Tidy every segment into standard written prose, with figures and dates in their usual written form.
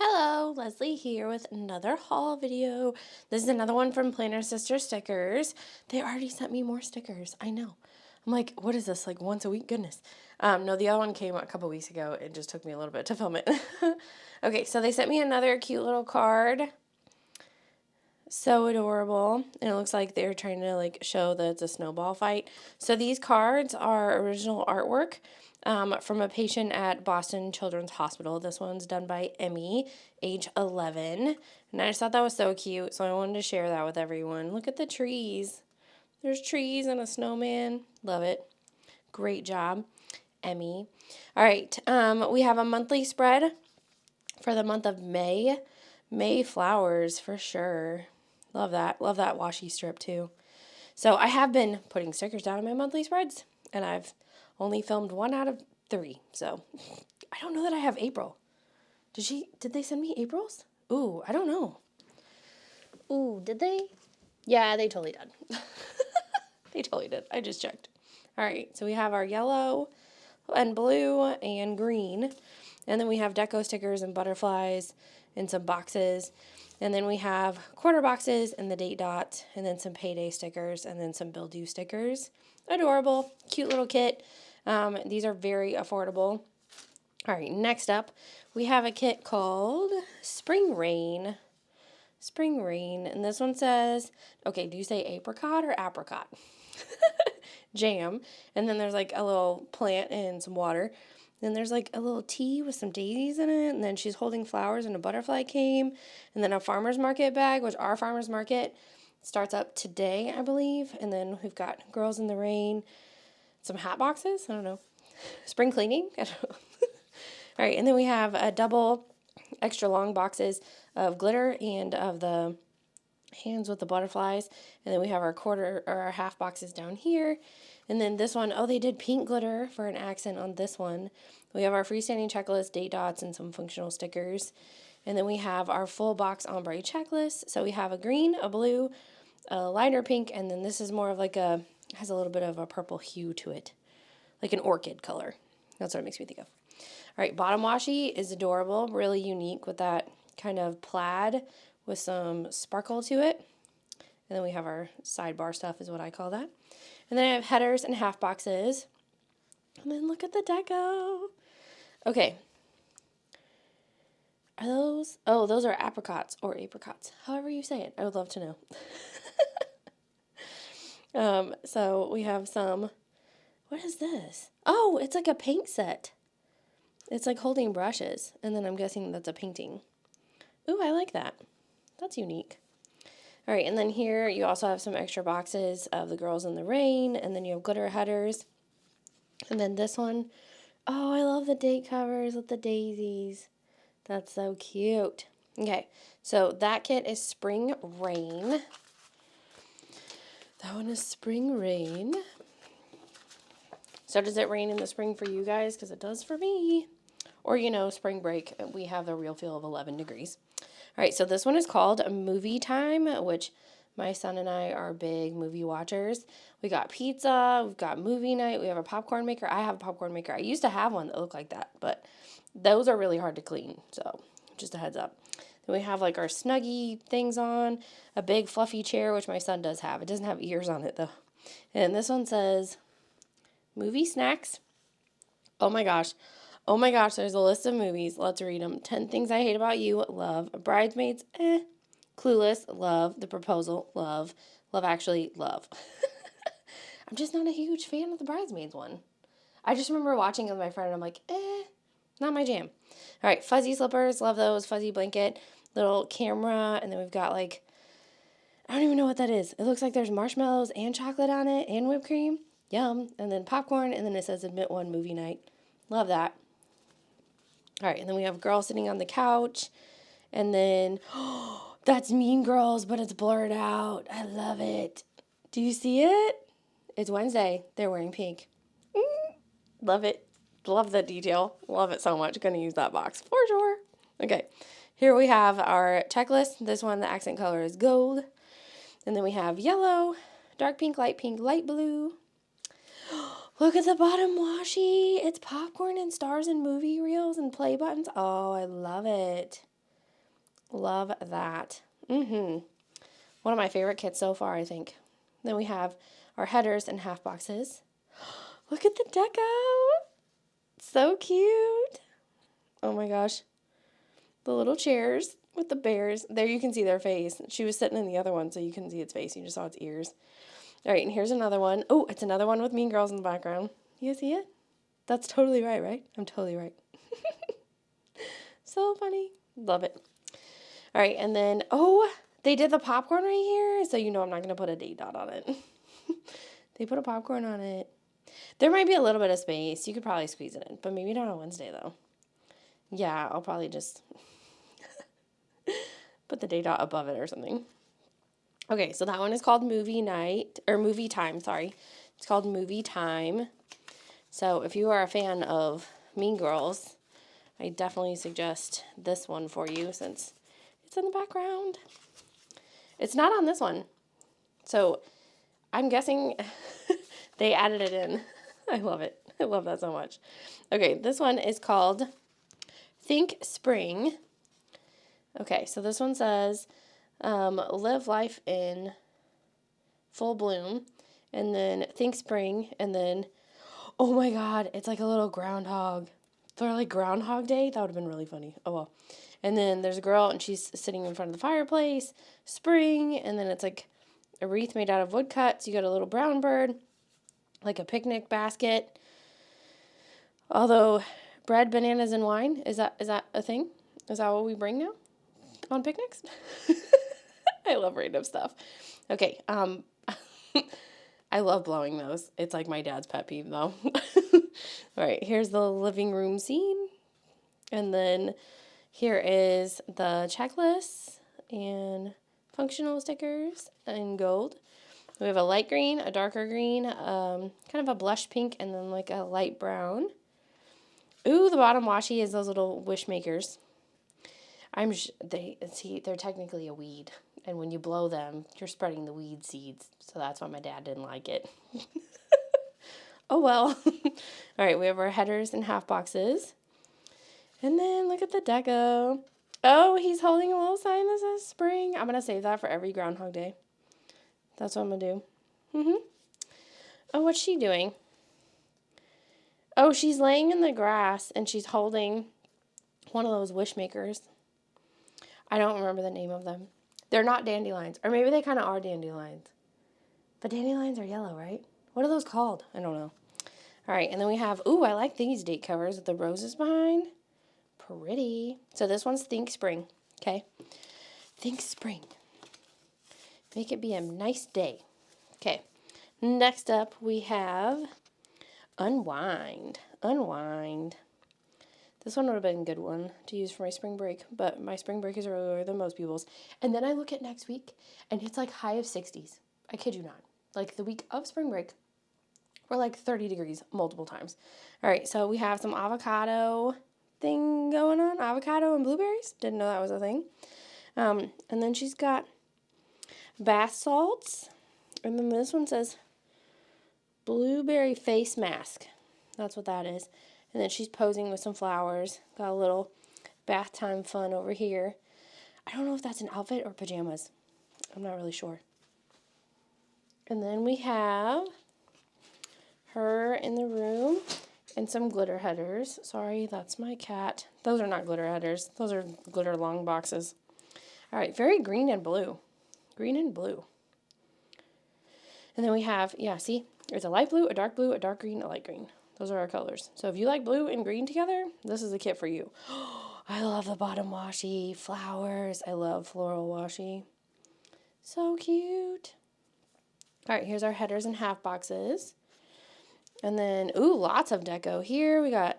Hello, Leslie here with another haul video. This is another one from Planner Sister Stickers. They already sent me more stickers. I know. I'm like, what is this? Like once a week? Goodness. No, the other one came a couple weeks ago. It just took me a little bit to film it. Okay, so they sent me another cute little card. So adorable. And it looks like they're trying to show that it's a snowball fight. So these cards are original artwork from a patient at Boston Children's Hospital. This one's done by Emmy, age 11. And I just thought that was so cute, so I wanted to share that with everyone. Look at the trees. There's trees and a snowman. Love it. Great job, Emmy. All right, we have a monthly spread for the month of May. May flowers for sure. Love that. Love that washi strip too. So I have been putting stickers down in my monthly spreads, and I've only filmed 1 out of 3. So I don't know that I have April. Did they send me April's? Ooh, I don't know. Ooh, did they? Yeah, they totally did. They totally did. I just checked. All right, so we have our yellow and blue and green. And then we have deco stickers and butterflies and some boxes. And then we have quarter boxes and the date dot, and then some payday stickers, and then some bill due stickers. Adorable, cute little kit. These are very affordable. All right, next up, we have a kit called Spring Rain. Spring Rain, and this one says, okay, do you say apricot or apricot? Jam, and then there's like a little plant and some water. Then there's like a little tea with some daisies in it, and then she's holding flowers and a butterfly came, and then a farmer's market bag, which our farmer's market starts up today, I believe. And then we've got Girls in the Rain, some hat boxes, I don't know, spring cleaning, I don't know. All right, and then we have a double extra long boxes of glitter and of the hands with the butterflies. And then we have our quarter or our half boxes down here. And then this one, oh, they did pink glitter for an accent on this one. We have our freestanding checklist, date dots, and some functional stickers. And then we have our full box ombre checklist. So we have a green, a blue, a lighter pink, and then this is more of like has a little bit of a purple hue to it, like an orchid color. That's what it makes me think of. All right, bottom washi is adorable, really unique with that kind of plaid with some sparkle to it. And then we have our sidebar stuff is what I call that. And then I have headers and half boxes. And then look at the deco. Okay. Are those? Oh, those are apricots or apricots. However you say it. I would love to know. So we have some. What is this? Oh, it's like a paint set. It's like holding brushes. And then I'm guessing that's a painting. Ooh, I like that. That's unique. All right, and then here you also have some extra boxes of the Girls in the Rain, and then you have glitter headers. And then this one, oh, I love the date covers with the daisies. That's so cute. Okay, so that kit is Spring Rain. That one is Spring Rain. So does it rain in the spring for you guys? Because it does for me. Or, spring break, we have a real feel of 11 degrees. All right, so this one is called Movie Time, which my son and I are big movie watchers. We got pizza, we've got movie night, we have a popcorn maker. I have a popcorn maker. I used to have one that looked like that, but those are really hard to clean, so just a heads up. Then we have like our Snuggie things on, a big fluffy chair, which my son does have. It doesn't have ears on it, though. And this one says, movie snacks. Oh my gosh. Oh my gosh, there's a list of movies. Let's read them. 10 Things I Hate About You, love. Bridesmaids, Clueless, love. The Proposal, love. Love Actually, love. I'm just not a huge fan of the Bridesmaids one. I just remember watching it with my friend and I'm like, not my jam. All right, fuzzy slippers, love those. Fuzzy blanket, little camera, and then we've got I don't even know what that is. It looks like there's marshmallows and chocolate on it and whipped cream. Yum. And then popcorn, and then it says admit one movie night. Love that. All right, and then we have girls sitting on the couch, and then, that's Mean Girls, but it's blurred out. I love it. Do you see it? It's Wednesday. They're wearing pink. Love it. Love the detail. Love it so much. Gonna use that box for sure. Okay, here we have our checklist. This one, the accent color is gold. And then we have yellow, dark pink, light blue. Look at the bottom washi. It's popcorn and stars and movie reels and play buttons. Oh, I love it. Love that. One of my favorite kits so far, I think. Then we have our headers and half boxes. Look at the deco. So cute. Oh my gosh. The little chairs with the bears. There you can see their face. She was sitting in the other one, so you couldn't see its face. You just saw its ears. All right, and here's another one. Oh, it's another one with Mean Girls in the background. You see it? That's totally right, right? I'm totally right. So funny. Love it. All right, and then, oh, they did the popcorn right here, so you know I'm not going to put a date dot on it. They put a popcorn on it. There might be a little bit of space. You could probably squeeze it in, but maybe not on Wednesday, though. Yeah, I'll probably just put the date dot above it or something. Okay, so that one is called Movie Night, or Movie Time, sorry. It's called Movie Time. So if you are a fan of Mean Girls, I definitely suggest this one for you since it's in the background. It's not on this one. So I'm guessing they added it in. I love it. I love that so much. Okay, this one is called Think Spring. Okay, so this one says, live life in full bloom, and then think spring, and then, oh my God, it's like a little groundhog. For like Groundhog Day, that would have been really funny. Oh well. And then there's a girl, and she's sitting in front of the fireplace, spring, and then it's like a wreath made out of woodcuts. You got a little brown bird, like a picnic basket. Although, bread, bananas, and wine, is that a thing? Is that what we bring now on picnics? I love random stuff. Okay, I love blowing those. It's like my dad's pet peeve, though. All right, here's the living room scene. And then here is the checklist and functional stickers in gold. We have a light green, a darker green, kind of a blush pink, and then like a light brown. Ooh, the bottom washi is those little wish makers. They're technically a weed, and when you blow them, you're spreading the weed seeds. So that's why my dad didn't like it. Oh well. All right, we have our headers and half boxes. And then look at the deco. Oh, he's holding a little sign that says spring. I'm going to save that for every Groundhog Day. That's what I'm going to do. Oh, what's she doing? Oh, she's laying in the grass and she's holding one of those wish makers. I don't remember the name of them. They're not dandelions. Or maybe they kind of are dandelions. But dandelions are yellow, right? What are those called? I don't know. All right, and then we have, ooh, I like these date covers with the roses behind. Pretty. So this one's Think Spring, okay? Think Spring. Make it be a nice day. Okay. Next up, we have Unwind. Unwind. This one would have been a good one to use for my spring break, but my spring break is earlier than most people's. And then I look at next week, and it's like high of 60s. I kid you not. Like the week of spring break, we're like 30 degrees multiple times. All right, so we have some avocado thing going on. Avocado and blueberries. Didn't know that was a thing. And then she's got bath salts. And then this one says blueberry face mask. That's what that is. And then she's posing with some flowers. Got a little bath time fun over here. I don't know if that's an outfit or pajamas. I'm not really sure. And then we have her in the room and some glitter headers. Sorry, that's my cat. Those are not glitter headers. Those are glitter long boxes. All right, very green and blue. Green and blue. And then we have, yeah, see? There's a light blue, a dark green, a light green. Those are our colors. So if you like blue and green together, this is the kit for you. I love the bottom washi. Flowers. I love floral washi. So cute. All right, here's our headers and half boxes. And then, ooh, lots of deco here. We got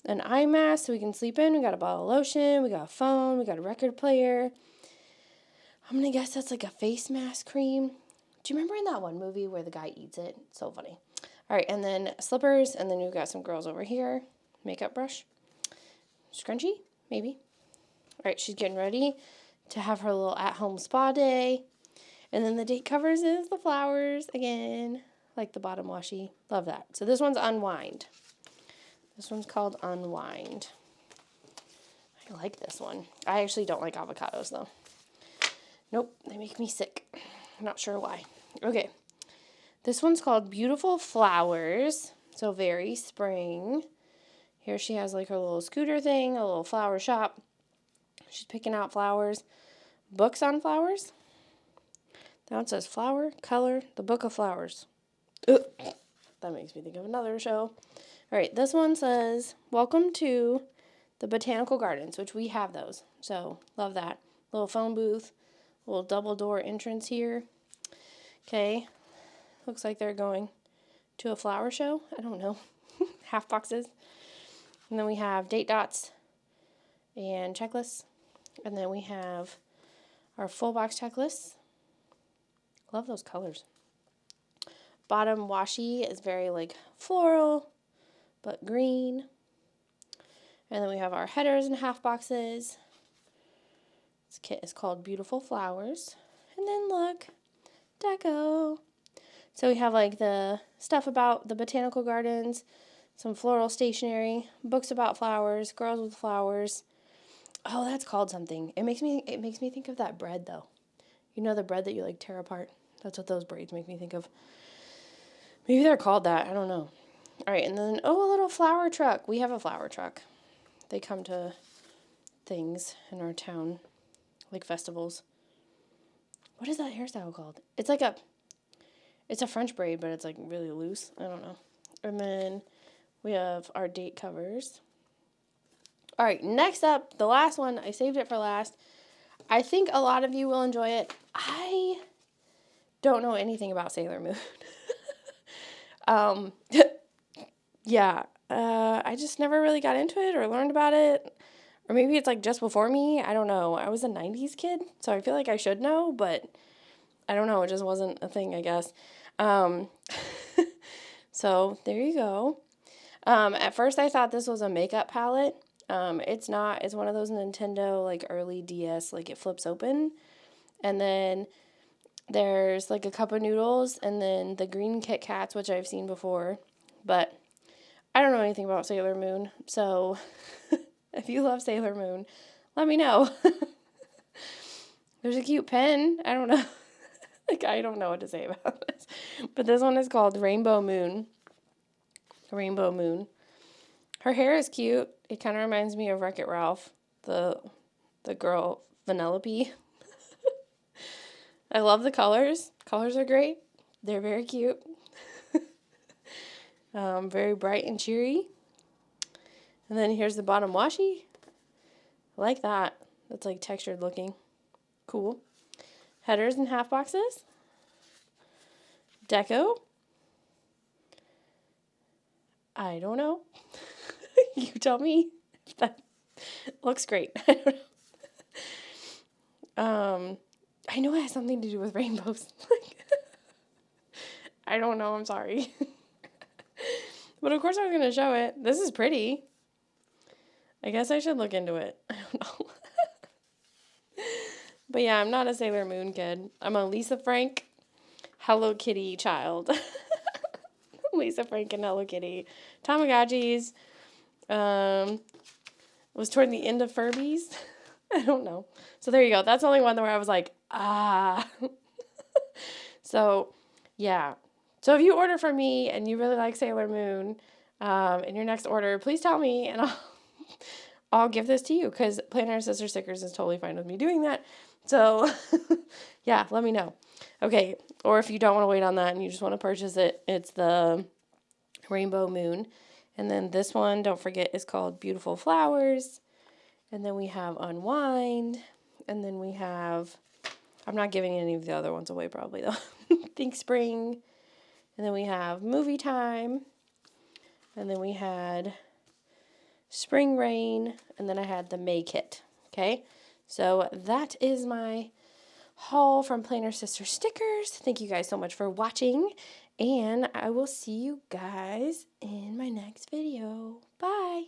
an eye mask so we can sleep in. We got a bottle of lotion. We got a phone. We got a record player. I'm going to guess that's like a face mask cream. Do you remember in that one movie where the guy eats it? So funny. All right, and then slippers. And then we've got some girls over here. Makeup brush. Scrunchie, maybe. All right, she's getting ready to have her little at-home spa day. And then the date covers is the flowers again. Like the bottom washi. Love that. So this one's Unwind. This one's called Unwind. I like this one. I actually don't like avocados, though. Nope, they make me sick. I'm not sure why. Okay. This one's called Beautiful Flowers. So very spring. Here she has like her little scooter thing, a little flower shop. She's picking out flowers. Books on flowers. Now it says flower, color, the book of flowers. Ugh. That makes me think of another show. All right, this one says, welcome to the Botanical Gardens, which we have those. So, love that. Little phone booth, little double door entrance here. Okay, looks like they're going to a flower show. I don't know. Half boxes. And then we have date dots and checklists. And then we have our full box checklists. Love those colors. Bottom washi is very like floral, but green. And then we have our headers and half boxes. This kit is called Beautiful Flowers. And then look, deco. So we have like the stuff about the botanical gardens, some floral stationery, books about flowers, girls with flowers. Oh, that's called something. It makes me think of that bread though. You know the bread that you like tear apart? That's what those braids make me think of. Maybe they're called that. I don't know. All right, and then a little flower truck. We have a flower truck. They come to things in our town, like festivals. What is that hairstyle called? It's a French braid, but it's like really loose. I don't know. And then we have our date covers. All right, next up, the last one. I saved it for last. I think a lot of you will enjoy it. I don't know anything about Sailor Moon. Yeah, I just never really got into it or learned about it. Or maybe it's like just before me. I don't know. I was a 90s kid, so I feel like I should know, but I don't know. It just wasn't a thing, I guess. So there you go. At first I thought this was a makeup palette. It's not. It's one of those Nintendo, like, early DS, like, it flips open. And then there's, like, a cup of noodles, and then the green Kit Kats, which I've seen before. But I don't know anything about Sailor Moon, so if you love Sailor Moon, let me know. There's a cute pen. I don't know. Like, I don't know what to say about this. But this one is called Rainbow Moon. Rainbow Moon. Her hair is cute. It kind of reminds me of Wreck-It Ralph, the girl Vanellope. I love the colors. Colors are great. They're very cute. Very bright and cheery. And then here's the bottom washi. I like that. That's like textured looking. Cool. Headers and half boxes. Deco. I don't know. You tell me. That looks great. I don't know. I know it has something to do with rainbows. I don't know. I'm sorry. But of course I was going to show it. This is pretty. I guess I should look into it. I don't know. But yeah, I'm not a Sailor Moon kid. I'm a Lisa Frank, Hello Kitty child. Lisa Frank and Hello Kitty. Tamagotchis. Was toward the end of Furbies. I don't know. So there you go. That's the only one where I was like, ah. So, yeah. So if you order from me and you really like Sailor Moon, in your next order, please tell me and I'll give this to you, because Planner Sister Stickers is totally fine with me doing that. So, yeah, let me know. Okay, or if you don't want to wait on that and you just want to purchase it, it's the Rainbow Moon. And then this one, don't forget, is called Beautiful Flowers. And then we have Unwind. And then we have, I'm not giving any of the other ones away probably though. Think Spring. And then we have Movie Time. And then we had Spring Rain. And then I had the May Kit. Okay, so that is my haul from Planner Sister Stickers. Thank you guys so much for watching. And I will see you guys in my next video. Bye.